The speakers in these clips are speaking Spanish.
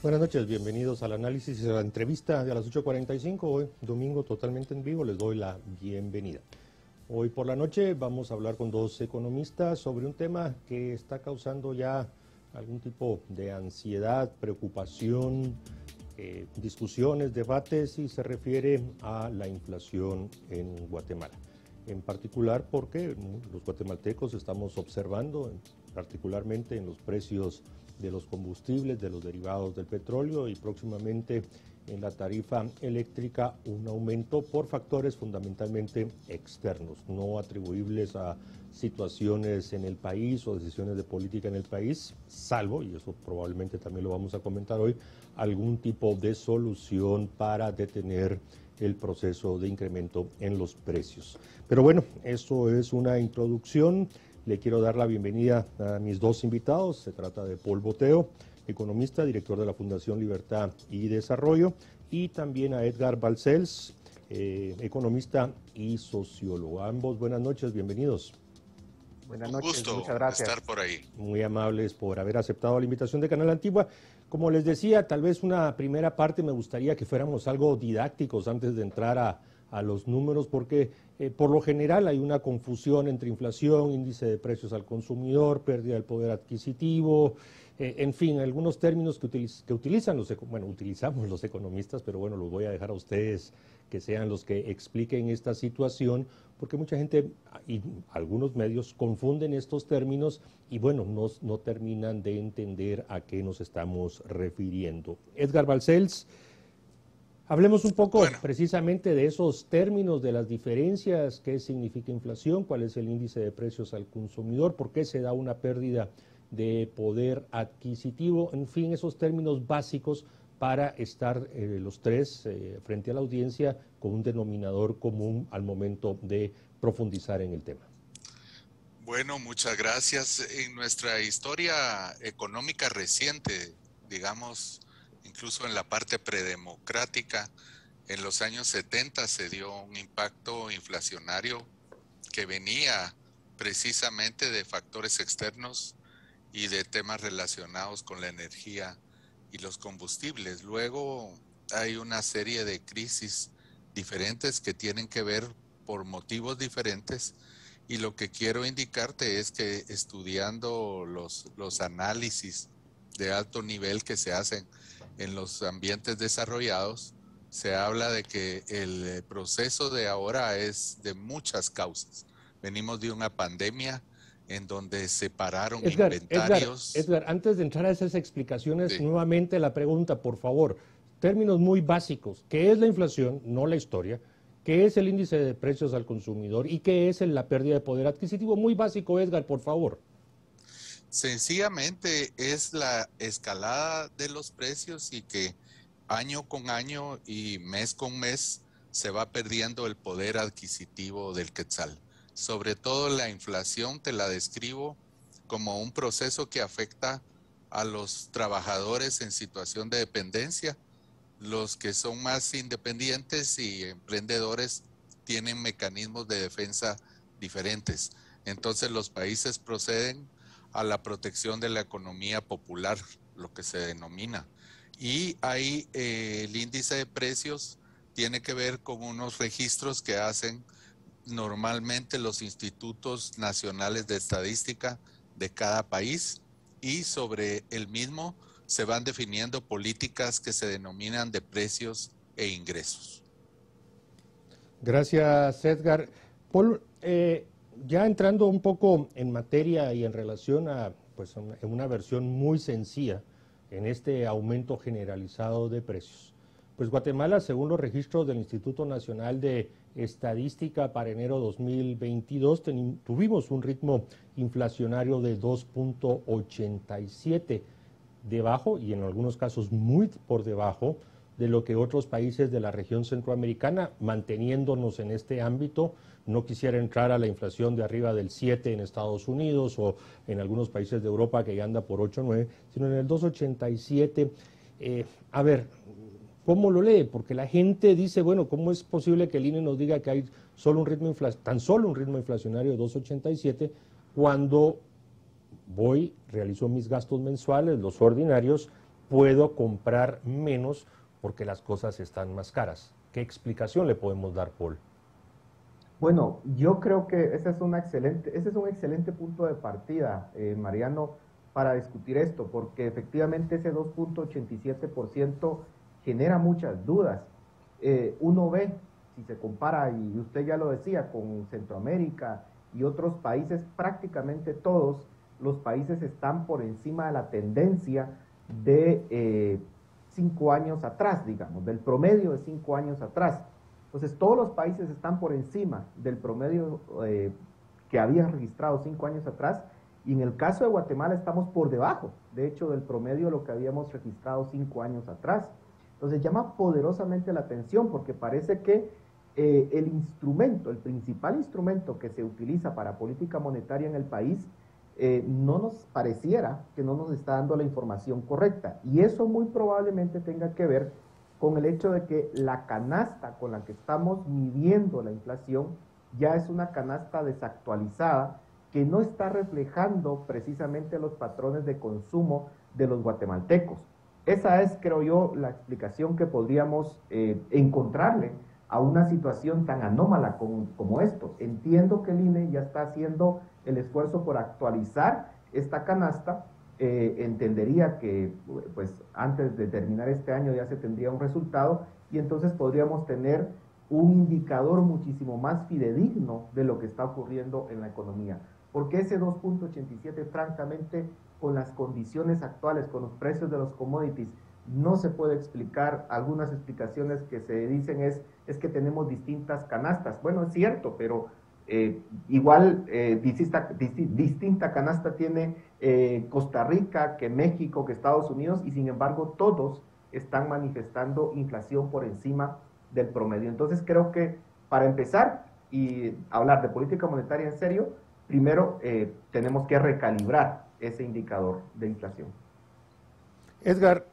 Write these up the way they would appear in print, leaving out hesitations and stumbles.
Buenas noches, bienvenidos al análisis de la entrevista de a las 8:45, hoy domingo totalmente en vivo, les doy la bienvenida. Hoy por la noche vamos a hablar con dos economistas sobre un tema que está causando ya algún tipo de ansiedad, preocupación, discusiones, debates, y se refiere a la inflación en Guatemala. En particular porque los guatemaltecos estamos observando, particularmente en los precios de los combustibles, de los derivados del petróleo y próximamente en la tarifa eléctrica, un aumento por factores fundamentalmente externos, no atribuibles a situaciones en el país o decisiones de política en el país, salvo, y eso probablemente también lo vamos a comentar hoy, algún tipo de solución para detener el proceso de incremento en los precios. Pero bueno, eso es una introducción. Le quiero dar la bienvenida a mis dos invitados. Se trata de Paul Boteo, economista, director de la Fundación Libertad y Desarrollo, y también a Edgar Balcells, economista y sociólogo. Ambos, buenas noches, bienvenidos. Buenas noches, muchas gracias. Estar por ahí. Muy amables por haber aceptado la invitación de Canal Antigua. Como les decía, tal vez una primera parte me gustaría que fuéramos algo didácticos antes de entrar a los números, porque por lo general hay una confusión entre inflación, índice de precios al consumidor, pérdida del poder adquisitivo, en fin, algunos términos que utilizamos los economistas, pero bueno, los voy a dejar a ustedes que sean los que expliquen esta situación, porque mucha gente y algunos medios confunden estos términos y bueno, no terminan de entender a qué nos estamos refiriendo. Edgar Balcells, hablemos un poco precisamente de esos términos, de las diferencias, qué significa inflación, cuál es el índice de precios al consumidor, por qué se da una pérdida de poder adquisitivo, en fin, esos términos básicos para estar los tres frente a la audiencia con un denominador común al momento de profundizar en el tema. Bueno, muchas gracias. En nuestra historia económica reciente, digamos, incluso en la parte predemocrática, en los años 70 se dio un impacto inflacionario que venía precisamente de factores externos y de temas relacionados con la energía y los combustibles. Luego hay una serie de crisis diferentes que tienen que ver por motivos diferentes, y lo que quiero indicarte es que estudiando los análisis de alto nivel que se hacen en los ambientes desarrollados, se habla de que el proceso de ahora es de muchas causas. Venimos de una pandemia en donde se pararon inventarios. Edgar, antes de entrar a esas explicaciones, nuevamente la pregunta, por favor. Términos muy básicos. ¿Qué es la inflación? No la historia. ¿Qué es el índice de precios al consumidor? ¿Y qué es la pérdida de poder adquisitivo? Muy básico, Edgar, por favor. Sencillamente es la escalada de los precios y que año con año y mes con mes se va perdiendo el poder adquisitivo del quetzal. Sobre todo la inflación te la describo como un proceso que afecta a los trabajadores en situación de dependencia. Los que son más independientes y emprendedores tienen mecanismos de defensa diferentes. Entonces los países proceden a la protección de la economía popular, lo que se denomina. Y ahí el índice de precios tiene que ver con unos registros que hacen normalmente los institutos nacionales de estadística de cada país, y sobre el mismo se van definiendo políticas que se denominan de precios e ingresos. Gracias, Edgar. Paul, ya entrando un poco en materia y en relación a en una versión muy sencilla en este aumento generalizado de precios. Pues Guatemala, según los registros del Instituto Nacional de Estadística para enero 2022, tuvimos un ritmo inflacionario de 2.87, debajo y en algunos casos muy por debajo de lo que otros países de la región centroamericana, manteniéndonos en este ámbito. No quisiera entrar a la inflación de arriba del 7 en Estados Unidos o en algunos países de Europa que ya anda por 8 o 9, sino en el 2.87. A ver, ¿cómo lo lee? Porque la gente dice, bueno, ¿cómo es posible que el INE nos diga que hay tan solo un ritmo inflacionario de 2.87 cuando realizo mis gastos mensuales, los ordinarios, puedo comprar menos porque las cosas están más caras. ¿Qué explicación le podemos dar, Paul? Bueno, yo creo que ese es un excelente punto de partida, Mariano, para discutir esto, porque efectivamente ese 2.87% genera muchas dudas. Uno ve, si se compara, y usted ya lo decía, con Centroamérica y otros países, prácticamente todos los países están por encima de la tendencia de 5 años atrás, digamos, del promedio de 5 años atrás. Entonces, todos los países están por encima del promedio que habían registrado 5 años atrás, y en el caso de Guatemala estamos por debajo, de hecho, del promedio de lo que habíamos registrado 5 años atrás. Entonces, llama poderosamente la atención porque parece que el principal instrumento que se utiliza para política monetaria en el país, no nos pareciera que no nos está dando la información correcta. Y eso muy probablemente tenga que ver con el hecho de que la canasta con la que estamos midiendo la inflación ya es una canasta desactualizada que no está reflejando precisamente los patrones de consumo de los guatemaltecos. Esa es, creo yo, la explicación que podríamos encontrarle a una situación tan anómala como esto. Entiendo que el INE ya está haciendo el esfuerzo por actualizar esta canasta. Entendería que pues antes de terminar este año ya se tendría un resultado y entonces podríamos tener un indicador muchísimo más fidedigno de lo que está ocurriendo en la economía. Porque ese 2.87, francamente, con las condiciones actuales, con los precios de los commodities, no se puede explicar. Algunas explicaciones que se dicen es que tenemos distintas canastas. Bueno, es cierto, pero igual distinta canasta tiene Costa Rica, que México, que Estados Unidos, y sin embargo todos están manifestando inflación por encima del promedio. Entonces creo que para empezar y hablar de política monetaria en serio, primero tenemos que recalibrar ese indicador de inflación. Edgar,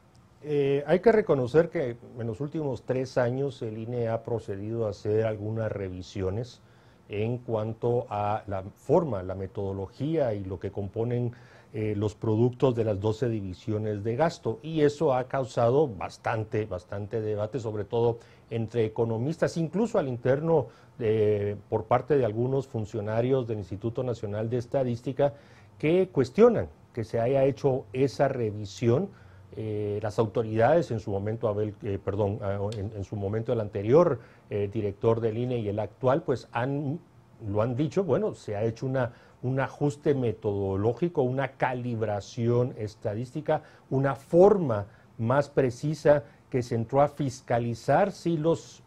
hay que reconocer que en los últimos 3 años el INE ha procedido a hacer algunas revisiones en cuanto a la forma, la metodología y lo que componen los productos de las 12 divisiones de gasto, y eso ha causado bastante debate, sobre todo entre economistas, incluso al interno por parte de algunos funcionarios del Instituto Nacional de Estadística, que cuestionan que se haya hecho esa revisión. Las autoridades en su momento, en su momento el anterior director del INE y el actual, pues lo han dicho, bueno, se ha hecho un ajuste metodológico, una calibración estadística, una forma más precisa que se entró a fiscalizar si los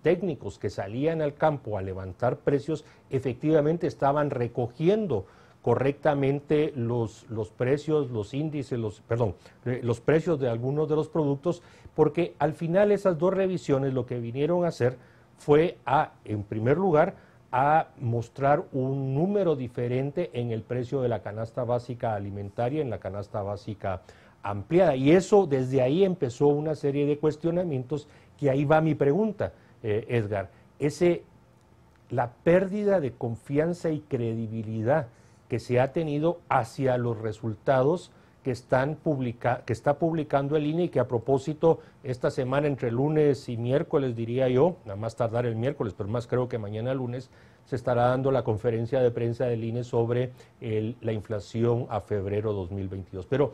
técnicos que salían al campo a levantar precios efectivamente estaban recogiendo correctamente los precios, los índices, los precios de algunos de los productos, porque al final esas dos revisiones lo que vinieron a hacer fue en primer lugar, a mostrar un número diferente en el precio de la canasta básica alimentaria, en la canasta básica ampliada. Y eso, desde ahí empezó una serie de cuestionamientos, que ahí va mi pregunta, Edgar. La pérdida de confianza y credibilidad que se ha tenido hacia los resultados que está publicando el INE, y que a propósito esta semana entre lunes y miércoles, diría yo, nada más tardar el miércoles, pero más creo que mañana lunes, se estará dando la conferencia de prensa del INE sobre la inflación a febrero 2022. Pero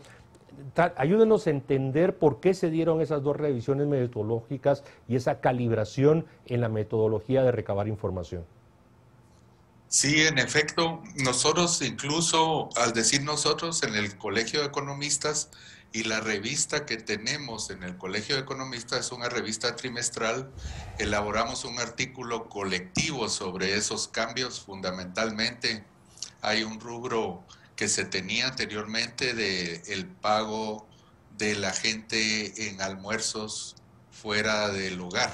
ayúdenos a entender por qué se dieron esas dos revisiones metodológicas y esa calibración en la metodología de recabar información. Sí, en efecto, nosotros incluso, al decir nosotros, en el Colegio de Economistas, y la revista que tenemos en el Colegio de Economistas es una revista trimestral, elaboramos un artículo colectivo sobre esos cambios. Fundamentalmente hay un rubro que se tenía anteriormente del pago de la gente en almuerzos fuera del hogar.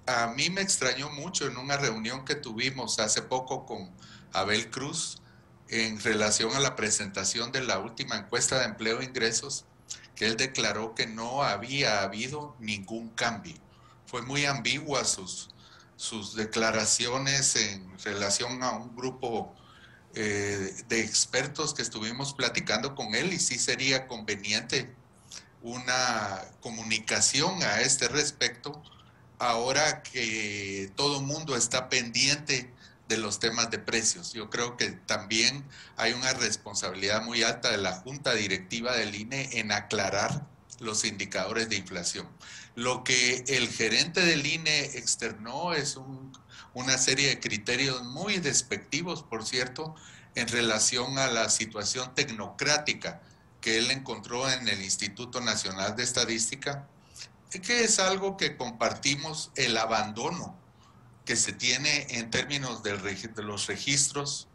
A mí me extrañó mucho en una reunión que tuvimos hace poco con Abel Cruz en relación a la presentación de la última encuesta de empleo e ingresos, que él declaró que no había habido ningún cambio. Fue muy ambigua sus declaraciones en relación a un grupo de expertos que estuvimos platicando con él, y sí sería conveniente una comunicación a este respecto, ahora que todo el mundo está pendiente de los temas de precios. Yo creo que también hay una responsabilidad muy alta de la Junta Directiva del INE en aclarar los indicadores de inflación. Lo que el gerente del INE externó es una serie de criterios muy despectivos, por cierto, en relación a la situación tecnocrática que él encontró en el Instituto Nacional de Estadística, que es algo que compartimos, el abandono que se tiene en términos de los registros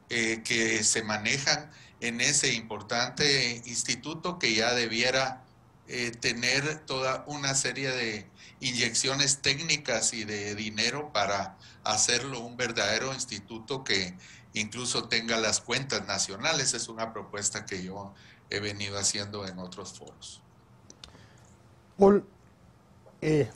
que se manejan en ese importante instituto, que ya debiera tener toda una serie de inyecciones técnicas y de dinero para hacerlo un verdadero instituto que incluso tenga las cuentas nacionales. Es una propuesta que yo he venido haciendo en otros foros. Paul,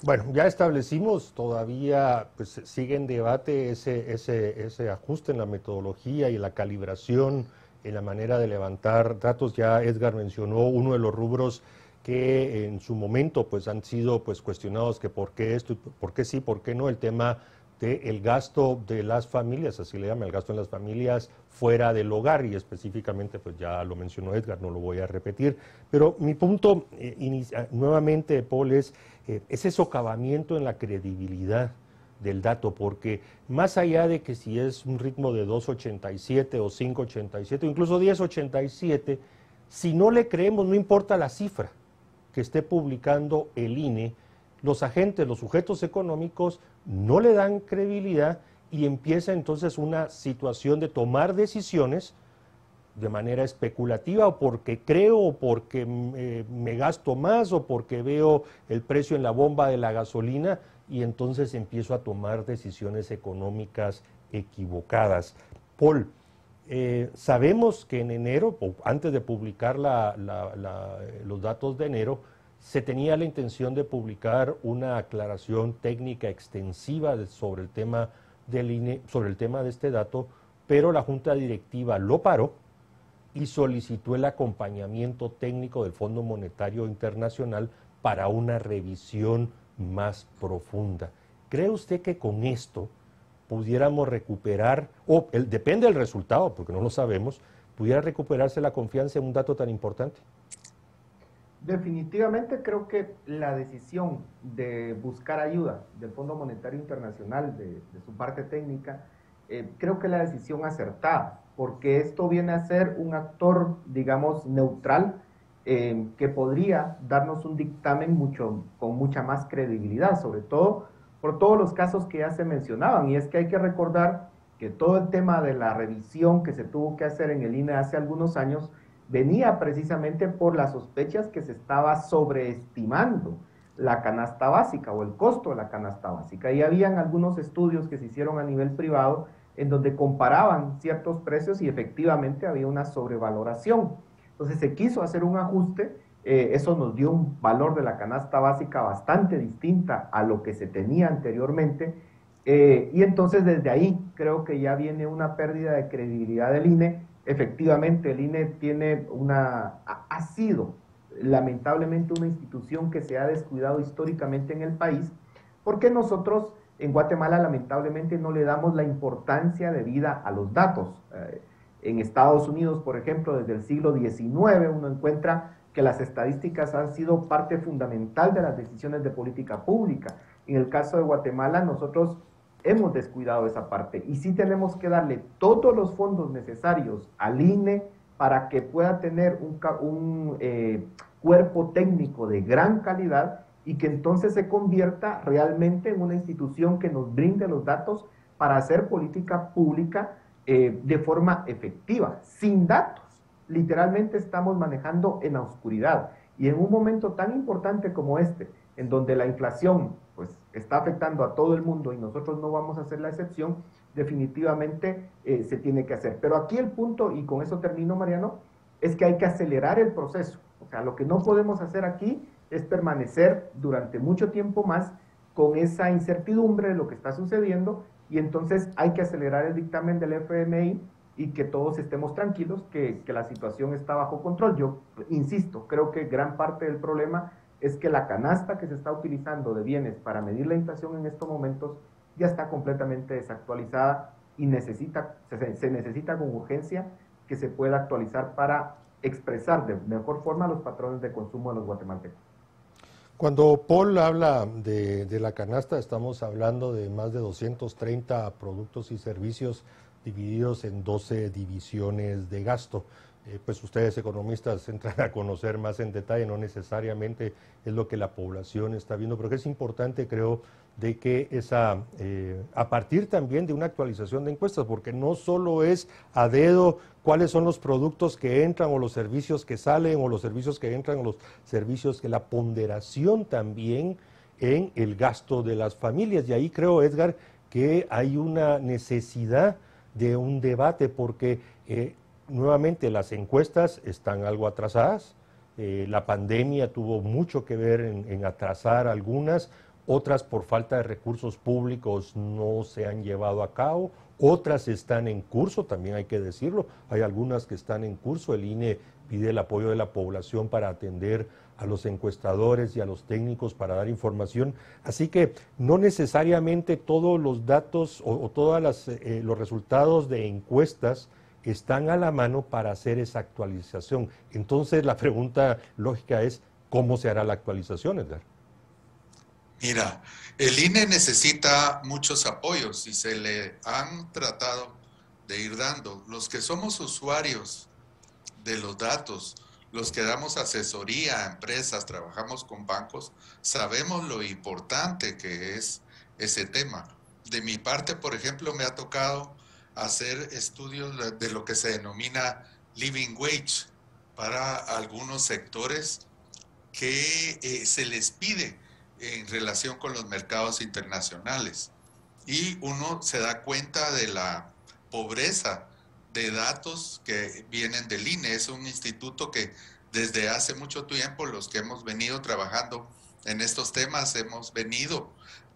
bueno, ya establecimos, todavía pues sigue en debate ese ajuste en la metodología y la calibración en la manera de levantar datos. Ya Edgar mencionó uno de los rubros que en su momento pues han sido pues cuestionados, que por qué esto, por qué sí, por qué no, el tema del gasto de las familias, así le llama, el gasto en las familias fuera del hogar, y específicamente pues ya lo mencionó Edgar, no lo voy a repetir, pero mi punto nuevamente, Paul, es ese socavamiento en la credibilidad del dato, porque más allá de que si es un ritmo de 2.87 o 5.87 o incluso 10.87, si no le creemos, no importa la cifra que esté publicando el INE, los agentes, los sujetos económicos no le dan credibilidad, y empieza entonces una situación de tomar decisiones de manera especulativa, o porque creo, o porque me gasto más, o porque veo el precio en la bomba de la gasolina, y entonces empiezo a tomar decisiones económicas equivocadas. Paul, sabemos que en enero, o antes de publicar los datos de enero, se tenía la intención de publicar una aclaración técnica extensiva sobre el tema del INE, sobre el tema de este dato, pero la Junta Directiva lo paró y solicitó el acompañamiento técnico del Fondo Monetario Internacional para una revisión más profunda. ¿Cree usted que con esto pudiéramos recuperar, o depende del resultado, porque no lo sabemos, pudiera recuperarse la confianza en un dato tan importante? Definitivamente creo que la decisión de buscar ayuda del Fondo Monetario Internacional, de su parte técnica, creo que la decisión acertada, porque esto viene a ser un actor, digamos, neutral, que podría darnos un dictamen con mucha más credibilidad, sobre todo por todos los casos que ya se mencionaban. Y es que hay que recordar que todo el tema de la revisión que se tuvo que hacer en el INE hace algunos años venía precisamente por las sospechas que se estaba sobreestimando la canasta básica o el costo de la canasta básica. Y habían algunos estudios que se hicieron a nivel privado en donde comparaban ciertos precios y efectivamente había una sobrevaloración. Entonces se quiso hacer un ajuste, eso nos dio un valor de la canasta básica bastante distinta a lo que se tenía anteriormente, y entonces desde ahí creo que ya viene una pérdida de credibilidad del INE. Efectivamente, el INE ha sido lamentablemente una institución que se ha descuidado históricamente en el país, porque nosotros en Guatemala lamentablemente no le damos la importancia debida a los datos. En Estados Unidos, por ejemplo, desde el siglo XIX uno encuentra que las estadísticas han sido parte fundamental de las decisiones de política pública. En el caso de Guatemala, nosotros hemos descuidado esa parte, y sí tenemos que darle todos los fondos necesarios al INE para que pueda tener un cuerpo técnico de gran calidad, y que entonces se convierta realmente en una institución que nos brinde los datos para hacer política pública de forma efectiva. Sin datos, literalmente estamos manejando en la oscuridad, y en un momento tan importante como este, en donde la inflación pues está afectando a todo el mundo y nosotros no vamos a hacer la excepción, definitivamente se tiene que hacer. Pero aquí el punto, y con eso termino, Mariano, es que hay que acelerar el proceso. O sea, lo que no podemos hacer aquí es permanecer durante mucho tiempo más con esa incertidumbre de lo que está sucediendo, y entonces hay que acelerar el dictamen del FMI y que todos estemos tranquilos que la situación está bajo control. Yo insisto, creo que gran parte del problema es que la canasta que se está utilizando de bienes para medir la inflación en estos momentos ya está completamente desactualizada y se necesita con urgencia que se pueda actualizar para expresar de mejor forma los patrones de consumo de los guatemaltecos. Cuando Paul habla de la canasta, estamos hablando de más de 230 productos y servicios divididos en 12 divisiones de gasto. Pues ustedes economistas entran a conocer más en detalle, no necesariamente es lo que la población está viendo, pero que es importante, creo, de que a partir también de una actualización de encuestas, porque no solo es a dedo cuáles son los productos que entran o los servicios que salen o los servicios que entran o los servicios que la ponderación también en el gasto de las familias. Y ahí creo, Edgar, que hay una necesidad de un debate porque nuevamente las encuestas están algo atrasadas, la pandemia tuvo mucho que ver en atrasar algunas, otras por falta de recursos públicos no se han llevado a cabo, otras están en curso, también hay que decirlo, hay algunas que están en curso, el INE pide el apoyo de la población para atender a los encuestadores y a los técnicos para dar información, así que no necesariamente todos los datos o todos los resultados de encuestas están a la mano para hacer esa actualización. Entonces la pregunta lógica es, ¿cómo se hará la actualización, Edgar? Mira, el INE necesita muchos apoyos y se le han tratado de ir dando. Los que somos usuarios de los datos, los que damos asesoría a empresas, trabajamos con bancos, sabemos lo importante que es ese tema. De mi parte, por ejemplo, me ha tocado hacer estudios de lo que se denomina living wage para algunos sectores que se les pide en relación con los mercados internacionales. Y uno se da cuenta de la pobreza de datos que vienen del INE. Es un instituto que desde hace mucho tiempo los que hemos venido trabajando en estos temas hemos venido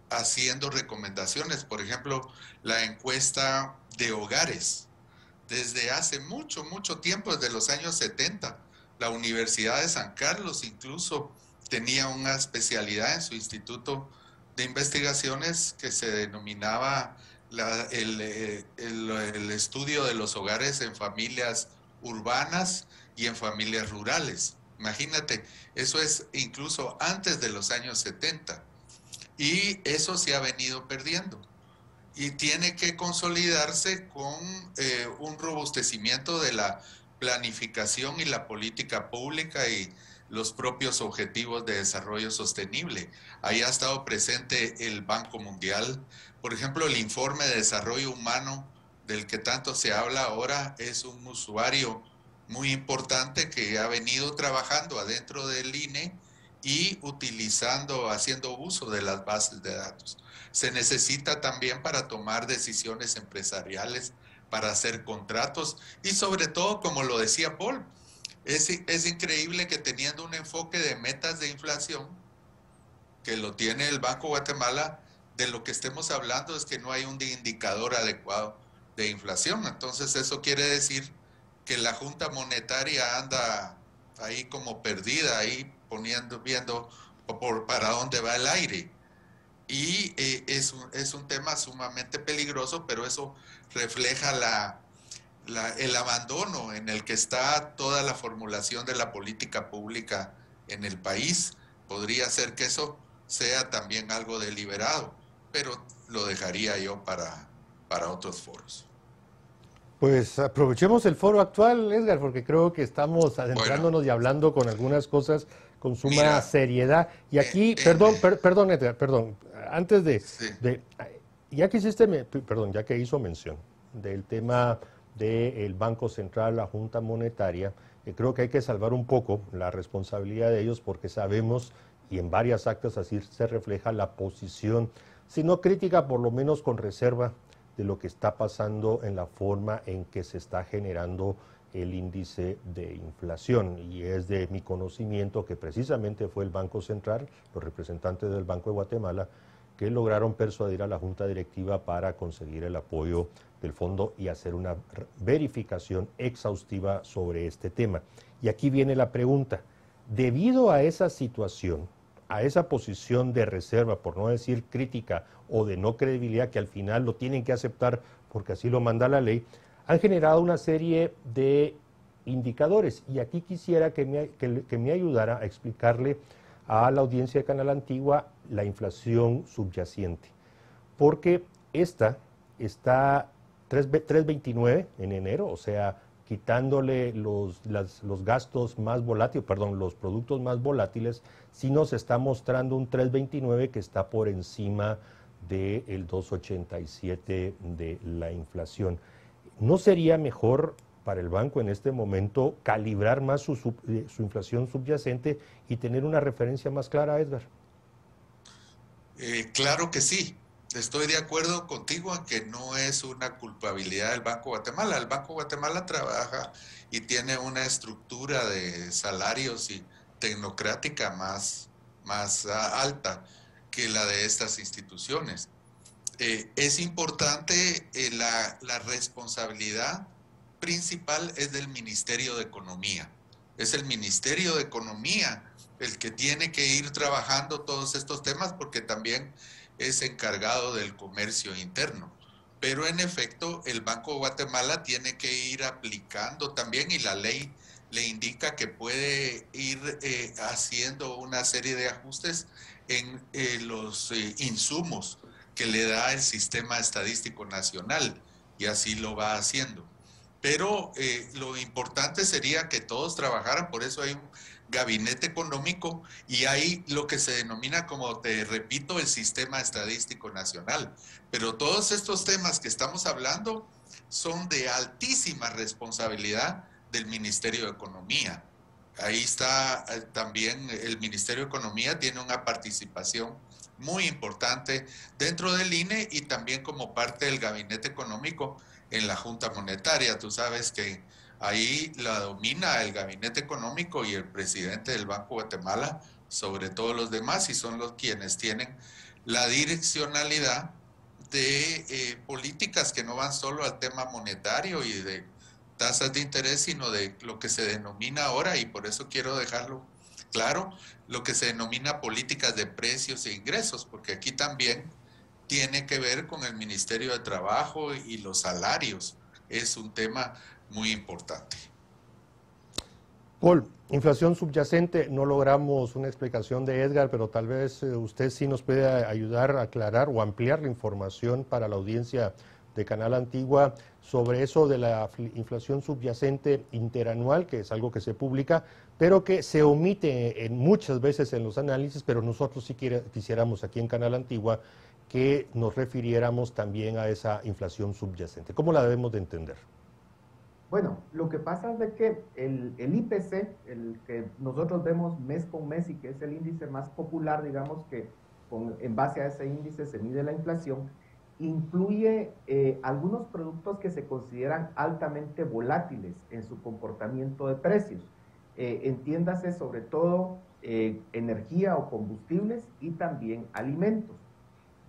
haciendo recomendaciones. Por ejemplo, la encuesta de hogares. Desde hace mucho, mucho tiempo, desde los años 70, la Universidad de San Carlos incluso tenía una especialidad en su instituto de investigaciones que se denominaba el estudio de los hogares en familias urbanas y en familias rurales. Imagínate, eso es incluso antes de los años 70 y eso se ha venido perdiendo y tiene que consolidarse con un robustecimiento de la planificación y la política pública y los propios objetivos de desarrollo sostenible. Ahí ha estado presente el Banco Mundial. Por ejemplo, el informe de desarrollo humano del que tanto se habla ahora es un usuario muy importante que ha venido trabajando adentro del INE y haciendo uso de las bases de datos. Se necesita también para tomar decisiones empresariales, para hacer contratos y sobre todo, como lo decía Paul, es increíble que teniendo un enfoque de metas de inflación, que lo tiene el Banco Guatemala, de lo que estemos hablando es que no hay un indicador adecuado de inflación. Entonces eso quiere decir que la Junta Monetaria anda ahí como perdida, ahí viendo para dónde va el aire. Y es un tema sumamente peligroso, pero eso refleja el abandono en el que está toda la formulación de la política pública en el país. Podría ser que eso sea también algo deliberado, pero lo dejaría yo para otros foros. Pues aprovechemos el foro actual, Edgar, porque creo que estamos adentrándonos y hablando con algunas cosas con suma seriedad. Y aquí, perdón, Edgar, perdón, antes ya que hizo mención del tema del Banco Central, la Junta Monetaria, creo que hay que salvar un poco la responsabilidad de ellos porque sabemos, y en varias actas así se refleja la posición, si no crítica, por lo menos con reserva de lo que está pasando en la forma en que se está generando el índice de inflación. Y es de mi conocimiento que precisamente fue el Banco Central, los representantes del Banco de Guatemala, que lograron persuadir a la Junta Directiva para conseguir el apoyo del fondo y hacer una verificación exhaustiva sobre este tema. Y aquí viene la pregunta. Debido a esa situación, a esa posición de reserva, por no decir crítica o de no credibilidad, que al final lo tienen que aceptar porque así lo manda la ley, han generado una serie de indicadores. Y aquí quisiera que me ayudara a explicarle a la audiencia de Canal Antigua la inflación subyacente. Porque esta está 3.29 en enero, o sea, quitándole los gastos más volátiles, perdón, los productos más volátiles, sí nos está mostrando un 3.29 que está por encima del 2.87 de la inflación. ¿No sería mejor para el banco en este momento calibrar más su inflación subyacente y tener una referencia más clara, Edgar? Claro que sí. Estoy de acuerdo contigo en que no es una culpabilidad del Banco de Guatemala. El Banco de Guatemala trabaja y tiene una estructura de salarios y tecnocrática más alta que la de estas instituciones. Es importante la responsabilidad principal es del Ministerio de Economía. Es el Ministerio de Economía el que tiene que ir trabajando todos estos temas porque también es encargado del comercio interno. Pero en efecto, el Banco de Guatemala tiene que ir aplicando también y la ley le indica que puede ir haciendo una serie de ajustes en los insumos que le da el Sistema Estadístico Nacional y así lo va haciendo. Pero lo importante sería que todos trabajaran, por eso hay un gabinete económico y hay lo que se denomina, como te repito, el Sistema Estadístico Nacional. Pero todos estos temas que estamos hablando son de altísima responsabilidad del Ministerio de Economía. Ahí está también el Ministerio de Economía, tiene una participación muy importante dentro del INE y también como parte del gabinete económico en la Junta Monetaria. Tú sabes que ahí la domina el gabinete económico y el presidente del Banco de Guatemala sobre todos los demás y son los quienes tienen la direccionalidad de políticas que no van solo al tema monetario y de tasas de interés, sino de lo que se denomina ahora, y por eso quiero dejarlo claro, lo que se denomina políticas de precios e ingresos, porque aquí también tiene que ver con el Ministerio de Trabajo y los salarios. Es un tema muy importante. Paul, inflación subyacente, no logramos una explicación de Edgar, pero tal vez usted sí nos puede ayudar a aclarar o ampliar la información para la audiencia de Canal Antigua sobre eso de la inflación subyacente interanual, que es algo que se publica, pero que se omite muchas veces en los análisis, pero nosotros sí quisiéramos aquí en Canal Antigua que nos refiriéramos también a esa inflación subyacente. ¿Cómo la debemos de entender? Bueno, lo que pasa es de que el IPC, el que nosotros vemos mes con mes y que es el índice más popular, digamos que en base a ese índice se mide la inflación, incluye algunos productos que se consideran altamente volátiles en su comportamiento de precios. Entiéndase sobre todo energía o combustibles y también alimentos.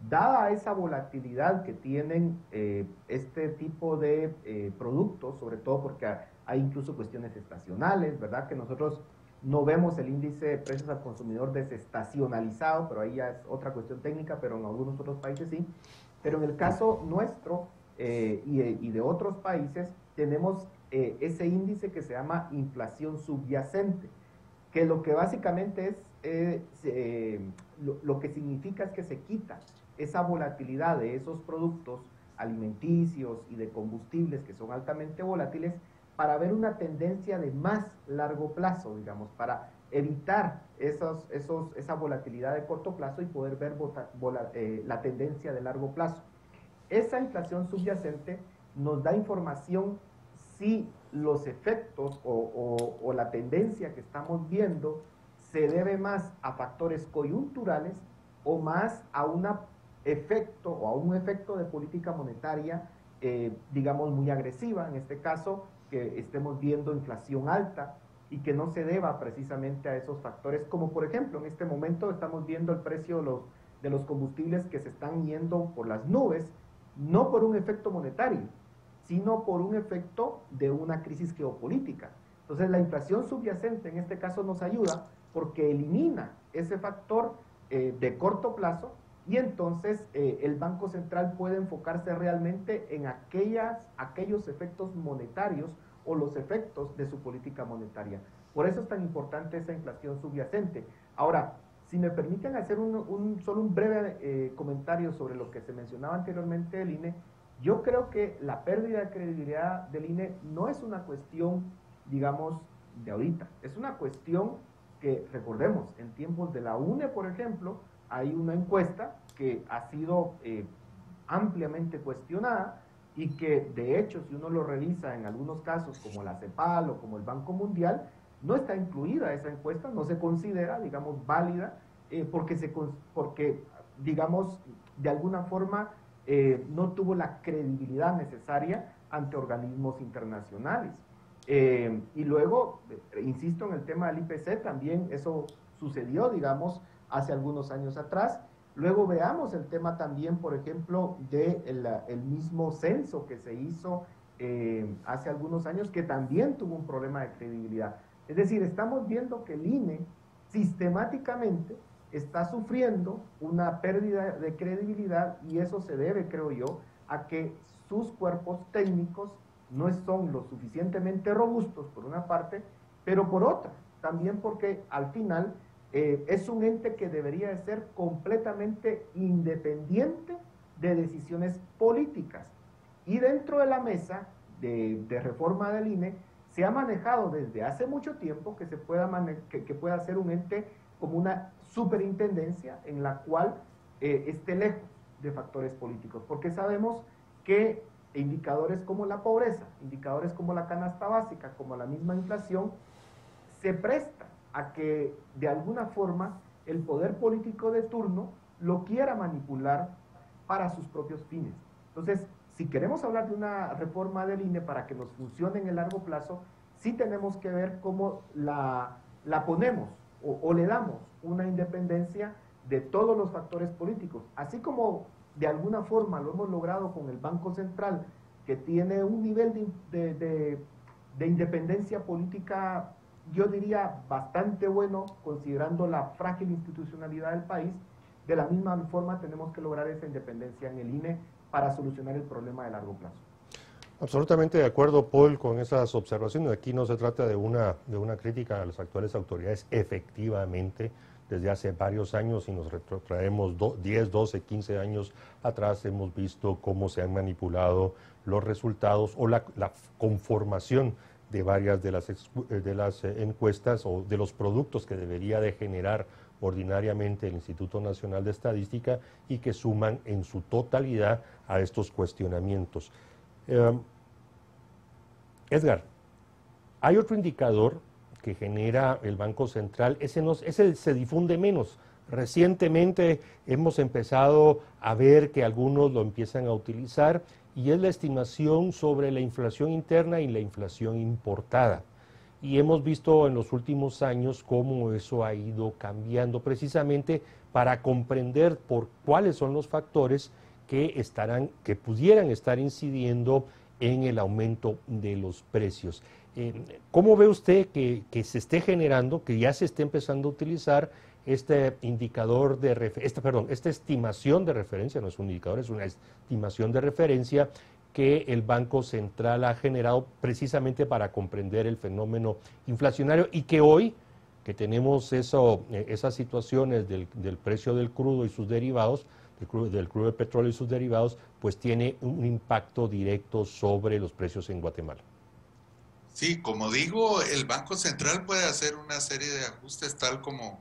Dada esa volatilidad que tienen este tipo de productos, sobre todo porque hay incluso cuestiones estacionales, ¿verdad? Que nosotros no vemos el índice de precios al consumidor desestacionalizado, pero ahí ya es otra cuestión técnica, pero en algunos otros países sí. Pero en el caso nuestro y de otros países, tenemos ese índice que se llama inflación subyacente, que lo que básicamente lo que significa es que se quita esa volatilidad de esos productos alimenticios y de combustibles que son altamente volátiles para ver una tendencia de más largo plazo, digamos, para evitar esa volatilidad de corto plazo y poder ver la tendencia de largo plazo. Esa inflación subyacente nos da información si los efectos o la tendencia que estamos viendo se debe más a factores coyunturales o más a un efecto de política monetaria, digamos, muy agresiva, en este caso, que estemos viendo inflación alta y que no se deba precisamente a esos factores, como por ejemplo, en este momento estamos viendo el precio de los combustibles que se están yendo por las nubes, no por un efecto monetario, sino por un efecto de una crisis geopolítica. Entonces la inflación subyacente en este caso nos ayuda porque elimina ese factor de corto plazo y entonces el Banco Central puede enfocarse realmente en aquellos efectos monetarios o los efectos de su política monetaria. Por eso es tan importante esa inflación subyacente. Ahora, si me permiten hacer solo un breve comentario sobre lo que se mencionaba anteriormente del INE, yo creo que la pérdida de credibilidad del INE no es una cuestión, digamos, de ahorita. Es una cuestión que, recordemos, en tiempos de la UNE, por ejemplo, hay una encuesta que ha sido ampliamente cuestionada y que, de hecho, si uno lo revisa en algunos casos, como la CEPAL o como el Banco Mundial, no está incluida esa encuesta, no se considera, digamos, válida, porque, digamos, de alguna forma no tuvo la credibilidad necesaria ante organismos internacionales. Y luego, insisto en el tema del IPC, también eso sucedió, digamos, hace algunos años atrás. Luego veamos el tema también, por ejemplo, del mismo censo que se hizo hace algunos años, que también tuvo un problema de credibilidad. Es decir, estamos viendo que el INE sistemáticamente está sufriendo una pérdida de credibilidad y eso se debe, creo yo, a que sus cuerpos técnicos no son lo suficientemente robustos, por una parte, pero por otra, también porque al final es un ente que debería de ser completamente independiente de decisiones políticas. Y dentro de la mesa de reforma del INE, se ha manejado desde hace mucho tiempo que pueda ser un ente como una superintendencia en la cual esté lejos de factores políticos, porque sabemos que indicadores como la pobreza, indicadores como la canasta básica, como la misma inflación, se presta a que de alguna forma el poder político de turno lo quiera manipular para sus propios fines. Entonces, si queremos hablar de una reforma del INE para que nos funcione en el largo plazo, sí tenemos que ver cómo la ponemos o le damos una independencia de todos los factores políticos, así como de alguna forma lo hemos logrado con el Banco Central, que tiene un nivel de independencia política, yo diría, bastante bueno, considerando la frágil institucionalidad del país. De la misma forma tenemos que lograr esa independencia en el INE para solucionar el problema de largo plazo. Absolutamente de acuerdo, Paul, con esas observaciones. Aquí no se trata de una crítica a las actuales autoridades. Efectivamente, desde hace varios años, si nos retrotraemos 10, 12, 15 años atrás, hemos visto cómo se han manipulado los resultados o la conformación de varias de las encuestas o de los productos que debería de generar ordinariamente el Instituto Nacional de Estadística y que suman en su totalidad a estos cuestionamientos. Edgar, hay otro indicador que genera el Banco Central, ese se difunde menos. Recientemente hemos empezado a ver que algunos lo empiezan a utilizar y es la estimación sobre la inflación interna y la inflación importada. Y hemos visto en los últimos años cómo eso ha ido cambiando precisamente para comprender por cuáles son los factores que pudieran estar incidiendo en el aumento de los precios. ¿Cómo ve usted que se esté generando, que ya se esté empezando a utilizar este indicador esta estimación de referencia? No es un indicador, es una estimación de referencia que el Banco Central ha generado precisamente para comprender el fenómeno inflacionario y que hoy, que tenemos esas situaciones del precio del crudo y sus derivados, del crudo de petróleo y sus derivados, pues tiene un impacto directo sobre los precios en Guatemala. Sí, como digo, el Banco Central puede hacer una serie de ajustes tal como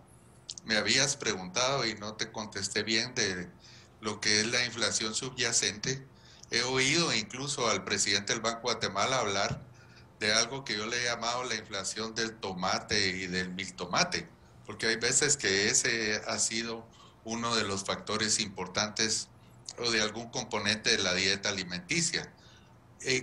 me habías preguntado y no te contesté bien de lo que es la inflación subyacente. He oído incluso al presidente del Banco de Guatemala hablar de algo que yo le he llamado la inflación del tomate y del miltomate, porque hay veces que ese ha sido uno de los factores importantes o de algún componente de la dieta alimenticia.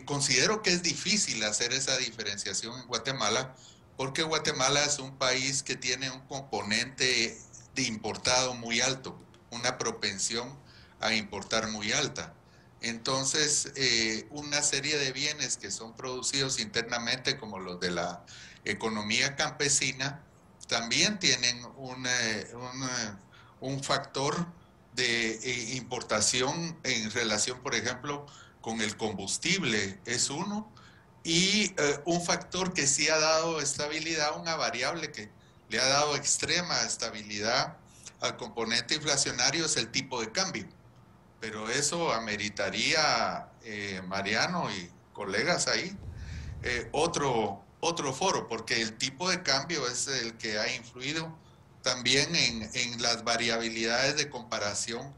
Considero que es difícil hacer esa diferenciación en Guatemala porque Guatemala es un país que tiene un componente de importado muy alto, una propensión a importar muy alta. Entonces, una serie de bienes que son producidos internamente, como los de la economía campesina, también tienen un factor de importación en relación, por ejemplo, con el combustible, es uno, y un factor que sí ha dado estabilidad, una variable que le ha dado extrema estabilidad al componente inflacionario es el tipo de cambio. Pero eso ameritaría, Mariano y colegas ahí, otro foro, porque el tipo de cambio es el que ha influido también en las variabilidades de comparación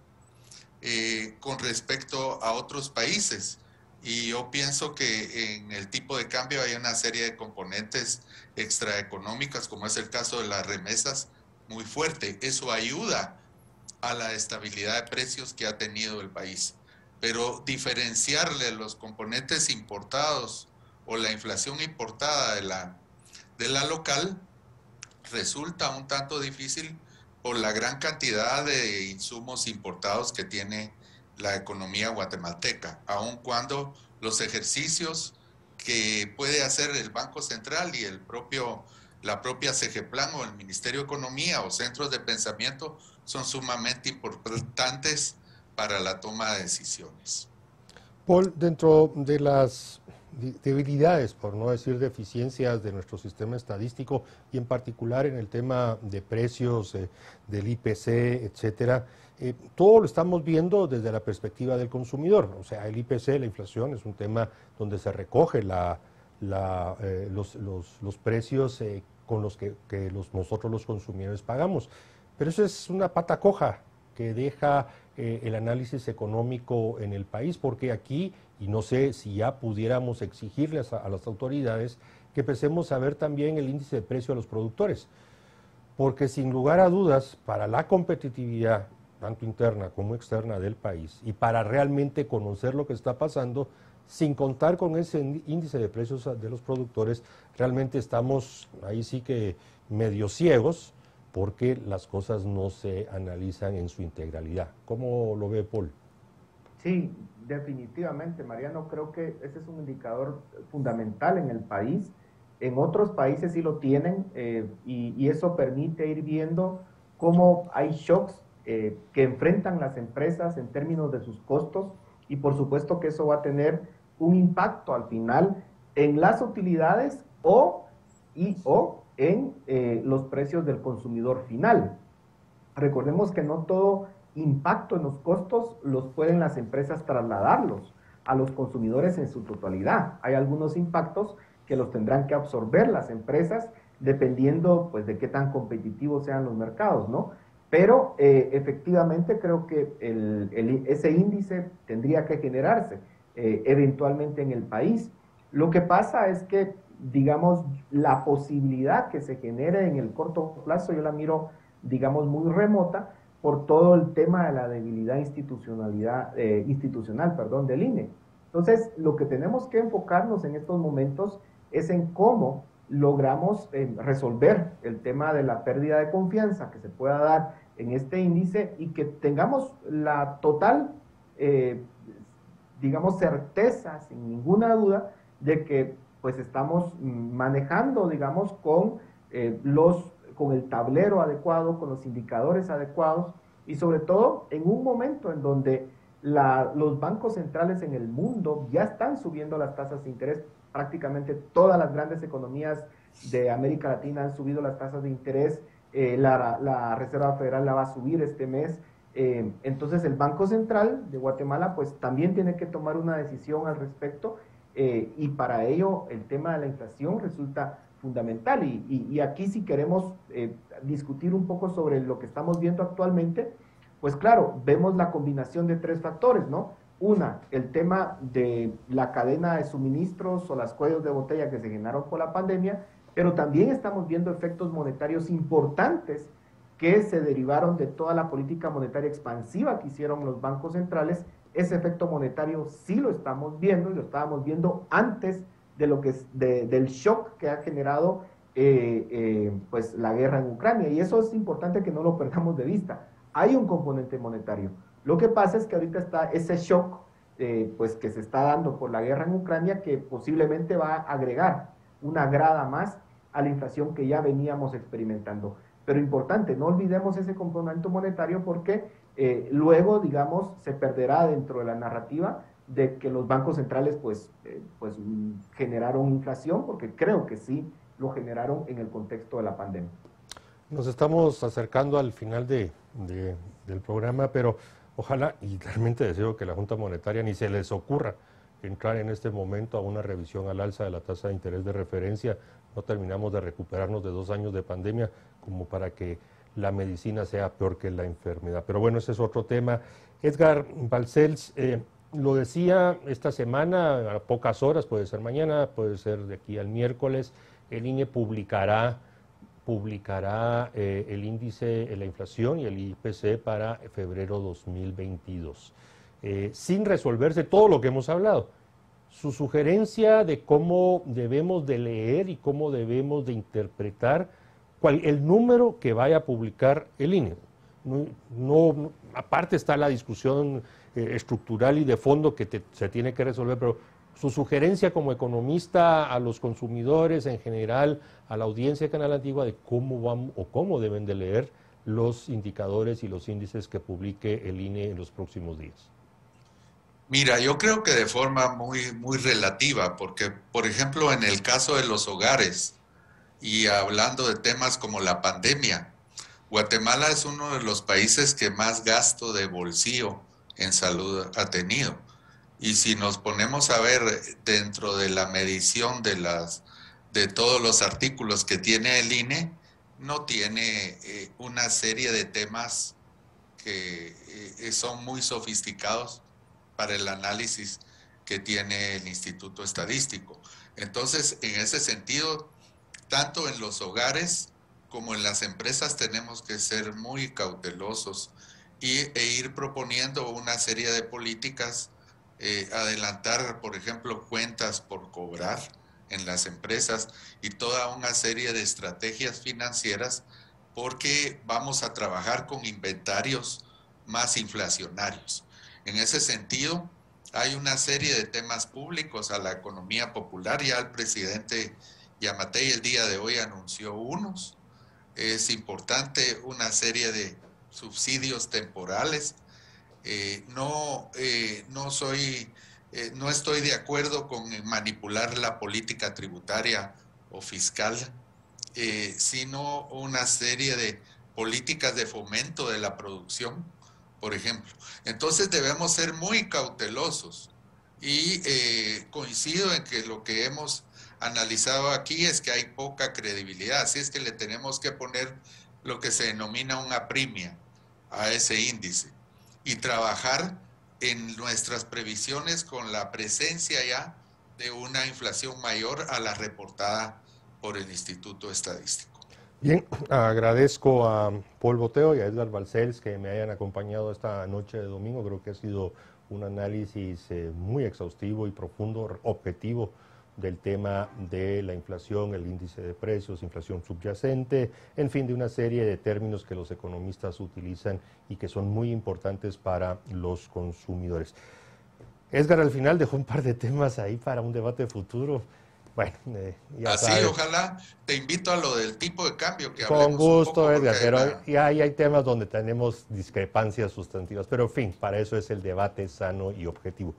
con respecto a otros países. Y yo pienso que en el tipo de cambio hay una serie de componentes extraeconómicas, como es el caso de las remesas, muy fuerte. Eso ayuda a la estabilidad de precios que ha tenido el país. Pero diferenciarle los componentes importados o la inflación importada de la local resulta un tanto difícil por la gran cantidad de insumos importados que tiene la economía guatemalteca, aun cuando los ejercicios que puede hacer el Banco Central y la propia CEGEPLAN o el Ministerio de Economía o centros de pensamiento son sumamente importantes para la toma de decisiones. Paul, dentro de las debilidades, por no decir deficiencias de nuestro sistema estadístico y en particular en el tema de precios, del IPC, etcétera, todo lo estamos viendo desde la perspectiva del consumidor. O sea, el IPC, la inflación, es un tema donde se recoge los precios con los que nosotros los consumidores pagamos. Pero eso es una pata coja que deja el análisis económico en el país, porque aquí, y no sé si ya pudiéramos exigirles a las autoridades, que empecemos a ver también el índice de precio a los productores, porque sin lugar a dudas, para la competitividad, tanto interna como externa del país, y para realmente conocer lo que está pasando, sin contar con ese índice de precios de los productores, realmente estamos ahí sí que medio ciegos, porque las cosas no se analizan en su integralidad. ¿Cómo lo ve Paul? Sí, definitivamente, Mariano, creo que ese es un indicador fundamental en el país. En otros países sí lo tienen y eso permite ir viendo cómo hay shocks que enfrentan las empresas en términos de sus costos y por supuesto que eso va a tener un impacto al final en las utilidades o en los precios del consumidor final. Recordemos que no todo impacto en los costos los pueden las empresas trasladarlos a los consumidores en su totalidad. Hay algunos impactos que los tendrán que absorber las empresas dependiendo pues de qué tan competitivos sean los mercados, ¿no? Pero efectivamente creo que ese índice tendría que generarse eventualmente en el país. Lo que pasa es que, digamos, la posibilidad que se genere en el corto plazo yo la miro, digamos, muy remota por todo el tema de la debilidad institucional del INE. Entonces, lo que tenemos que enfocarnos en estos momentos es en cómo logramos resolver el tema de la pérdida de confianza que se pueda dar en este índice y que tengamos la total, digamos, certeza, sin ninguna duda, de que pues estamos manejando, digamos, con el tablero adecuado, con los indicadores adecuados y sobre todo en un momento en donde los bancos centrales en el mundo ya están subiendo las tasas de interés. Prácticamente todas las grandes economías de América Latina han subido las tasas de interés, la Reserva Federal la va a subir este mes, entonces el Banco Central de Guatemala pues también tiene que tomar una decisión al respecto y para ello el tema de la inflación resulta fundamental y aquí si queremos discutir un poco sobre lo que estamos viendo actualmente, pues claro, vemos la combinación de tres factores, ¿no? Una, el tema de la cadena de suministros o las cuellos de botella que se generaron con la pandemia, pero también estamos viendo efectos monetarios importantes que se derivaron de toda la política monetaria expansiva que hicieron los bancos centrales. Ese efecto monetario sí lo estamos viendo y lo estábamos viendo antes de lo que del shock que ha generado pues la guerra en Ucrania y eso es importante que no lo perdamos de vista. hay un componente monetario. Lo que pasa es que ahorita está ese shock pues que se está dando por la guerra en Ucrania, que posiblemente va a agregar una grada más a la inflación que ya veníamos experimentando. Pero importante, no olvidemos ese componente monetario porque luego, digamos, se perderá dentro de la narrativa de que los bancos centrales pues generaron inflación, porque creo que sí lo generaron en el contexto de la pandemia. Nos estamos acercando al final del programa, pero ojalá, y realmente deseo que la Junta Monetaria ni se les ocurra entrar en este momento a una revisión al alza de la tasa de interés de referencia. No terminamos de recuperarnos de 2 años de pandemia como para que la medicina sea peor que la enfermedad. Pero bueno, ese es otro tema. Edgar Balcells, lo decía esta semana, a pocas horas, puede ser mañana, puede ser de aquí al miércoles, el INE publicará el índice de la inflación y el IPC para febrero 2022, sin resolverse todo lo que hemos hablado. Su sugerencia de cómo debemos de leer y cómo debemos de interpretar el número que vaya a publicar el INE. Aparte está la discusión estructural y de fondo que se tiene que resolver, pero su sugerencia como economista a los consumidores en general, a la audiencia de Canal Antigua, de cómo deben de leer los indicadores y los índices que publique el INE en los próximos días. Mira, yo creo que de forma muy relativa, porque, por ejemplo, en el caso de los hogares, y hablando de temas como la pandemia, Guatemala es uno de los países que más gasto de bolsillo en salud ha tenido. Y si nos ponemos a ver dentro de la medición de todos los artículos que tiene el INE, no tiene una serie de temas que son muy sofisticados para el análisis que tiene el Instituto Estadístico. Entonces, en ese sentido, tanto en los hogares como en las empresas tenemos que ser muy cautelosos e ir proponiendo una serie de políticas, adelantar, por ejemplo, cuentas por cobrar en las empresas y toda una serie de estrategias financieras, porque vamos a trabajar con inventarios más inflacionarios. En ese sentido, hay una serie de temas públicos a la economía popular. Ya el presidente Yamatei el día de hoy anunció unos. Es importante una serie de subsidios temporales. No estoy de acuerdo con manipular la política tributaria o fiscal, sino una serie de políticas de fomento de la producción, por ejemplo. Entonces debemos ser muy cautelosos y coincido en que lo que hemos analizado aquí es que hay poca credibilidad, así es que le tenemos que poner lo que se denomina una apremia a ese índice y trabajar en nuestras previsiones con la presencia ya de una inflación mayor a la reportada por el Instituto Estadístico. Bien, agradezco a Paul Boteo y a Edgar Balcells que me hayan acompañado esta noche de domingo. Creo que ha sido un análisis muy exhaustivo y profundo, objetivo del tema de la inflación, el índice de precios, inflación subyacente, en fin, de una serie de términos que los economistas utilizan y que son muy importantes para los consumidores. Edgar al final dejó un par de temas ahí para un debate futuro. Bueno, ya así sabes. Ojalá, te invito a lo del tipo de cambio que Con hablemos gusto, un poco, Edgar, pero ya hay temas donde tenemos discrepancias sustantivas, pero en fin, para eso es el debate sano y objetivo.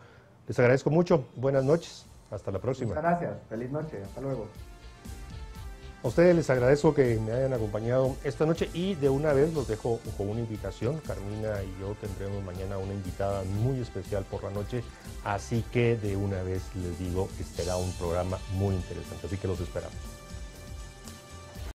Les agradezco mucho, buenas noches, hasta la próxima. Muchas gracias, feliz noche, hasta luego. A ustedes les agradezco que me hayan acompañado esta noche y de una vez los dejo con una invitación. Carmina y yo tendremos mañana una invitada muy especial por la noche, así que de una vez les digo que será un programa muy interesante, así que los esperamos.